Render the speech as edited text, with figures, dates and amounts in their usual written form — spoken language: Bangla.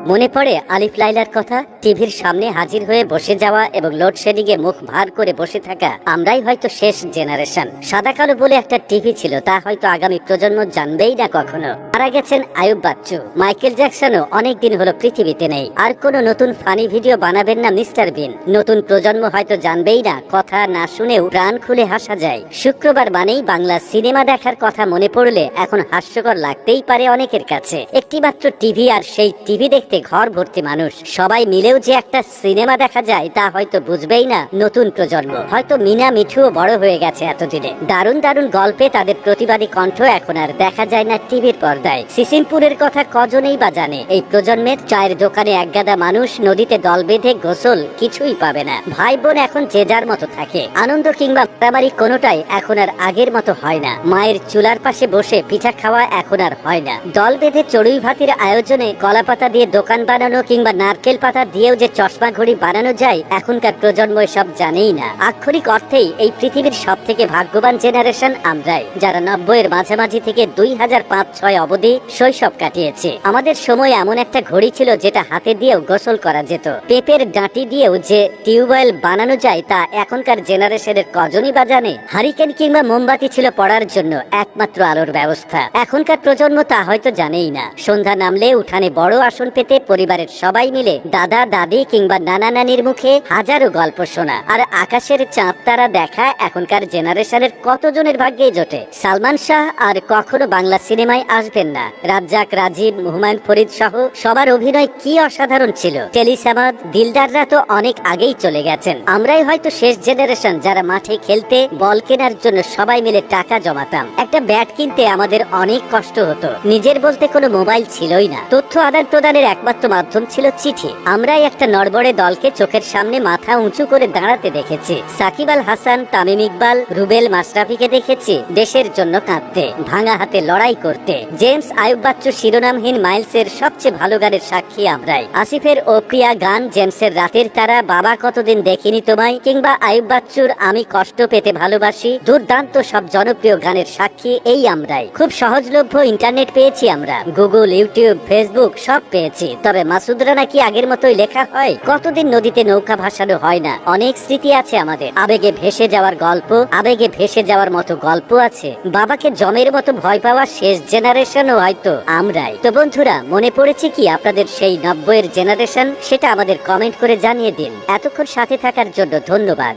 মনে পড়ে আলিফ লাইলার কথা, টিভির সামনে হাজির হয়ে বসে যাওয়া এবং লোডশেডিং এ মুখ ভার করে বসে থাকা আমরাই হয়তো শেষ জেনারেশন। সাদা কালো বলে একটা টিভি ছিল, তা হয়তো আগামী প্রজন্ম জানবেই না কখনো। মারা গেছেন আয়ুব বাচ্চু। মাইকেল জ্যাকসনও অনেকদিন হলো পৃথিবীতে নেই। আর কোনো নতুন ফানি ভিডিও বানাবেন না মিস্টার বিন। নতুন প্রজন্ম হয়তো জানবেই না, কথা না শুনেও প্রাণ খুলে হাসা যায়। শুক্রবার মানেই বাংলা সিনেমা দেখার কথা মনে পড়লে এখন হাস্যকর লাগতেই পারে অনেকের কাছে। একটি মাত্র টিভি, আর সেই টিভি দেখতে ঘর ভর্তি মানুষ। সবাই মিলেও যে একটা সিনেমা দেখা যায় তা হয়তো বুঝবেই না নতুন প্রজন্ম। হয়তো মিনা মিঠুও বড় হয়ে গেছে এতদিনে। দারুণ দারুণ গল্পে তাদের প্রতিবাদী কণ্ঠ এখন আর দেখা যায় না টিভির পর্দায়। সিসিমপুরের কথা কজনেই বা জানে। এই প্রজন্মের চায়ের দোকানে একগাদা মানুষ নদীতে দল বেঁধে গোসল কিছুই পাবে না। ভাই বোন এখন যে যার মতো থাকে। আনন্দ কিংবা মারামারি কোনোটাই এখন আর আগের মতো হয় না। মায়ের চুলার পাশে বসে পিঠা খাওয়া এখন আর হয় না। দল বেঁধে চড়ুই ভাতির আয়োজনে কলা পাতা দিয়ে দোকান বানানো কিংবা নারকেল পাতা দিয়েও যে চশমা ঘড়ি বানানো যায়, এখনকার প্রজন্ম সব জানেই না। আক্ষরিক অর্থেই এই পৃথিবীর সব থেকে ভাগ্যবান জেনারেশন আমরাই, যারা 90-এর মাঝামাঝি থেকে 2005-06 অবধি শৈশব কাটিয়েছে। আমাদের সময় এমন একটা ঘড়ি ছিল যেটা হাতে দিয়েও গোসল করা যেত। পেঁপের ডাঁটি দিয়েও যে টিউবওয়েল বানানো যায় তা এখনকার জেনারেশনের কজনই বা জানে। হারিকেন কিংবা মোমবাতি ছিল পড়ার জন্য একমাত্র আলোর ব্যবস্থা। এখনকার প্রজন্ম তা হয়তো জানেই না। সন্ধ্যা নামলে উঠানে বড় আসন পেতে পরিবারের সবাই মিলে দাদা দাদি কিংবা নানা নানির মুখে হাজারো গল্প শোনা আর আকাশের চাঁদ তারা দেখা এখনকার জেনারেশনের কতজনের ভাগ্যেই জোটে। সালমান শাহ আর কখনো বাংলা সিনেমায় আসবেন না। রাজ্জাক, রাজীব, হুমায়ুন ফরিদ সহ সবার অভিনয় কি অসাধারণ ছিল। টেলিসামাদ, দিলদাররা তো অনেক আগেই চলে গেছেন। আমরাই হয়তো শেষ জেনারেশন যারা মাঠে খেলতে বল কেনার জন্য সবাই মিলে টাকা জমাতাম। একটা ব্যাট কিনতে আমাদের অনেক কষ্ট হতো। নিজের বলতে কোনো মোবাইল ছিলই না। তথ্য আদান প্রদানের একমাত্র মাধ্যম ছিল চিঠি। আমরাই একটা নড়বড়ে দলকে চোখের সামনে মাথা উঁচু করে দাঁড়াতে দেখেছি। সাকিব আল হাসান, তামিম ইকবাল, রুবেল, মাশরাফিকে দেখেছি দেশের জন্য কাঁদতে, ভাঙা হাতে লড়াই করতে। জেমস, আয়ুব বাচ্চু শিরোনামহীন মাইলসের সবচেয়ে ভালো গানের সাক্ষী আমরাই। আসিফের ও প্রিয়া গান, জেমসের রাতের তারা, বাবা কতদিন দেখিনি তোমায় কিংবা আয়ুব বাচ্চুর আমি কষ্ট পেতে ভালোবাসি, দুর্দান্ত সব জনপ্রিয় গানের সাক্ষী এই আমরাই। খুব সহজলভ্য ইন্টারনেট পেয়েছি আমরা। গুগল, ইউটিউব, ফেসবুক সব পেয়েছি। তবে মাসুদ রানা কি আগের মতোই লেখা হয়? কতদিন নদীতে নৌকা ভাসানো হয় না? অনেক স্মৃতি আছে আমাদের। আবেগে ভেসে যাওয়ার গল্প, আবেগে ভেসে যাওয়ার মতো গল্প আছে। বাবাকে জমের মতো ভয় পাওয়া শেষ জেনারেশনও হয়তো আমরাই। তো বন্ধুরা, মনে পড়েছে কি আপনাদের সেই 90-এর জেনারেশন? সেটা আমাদের কমেন্ট করে জানিয়ে দিন। এতক্ষণ সাথে থাকার জন্য ধন্যবাদ।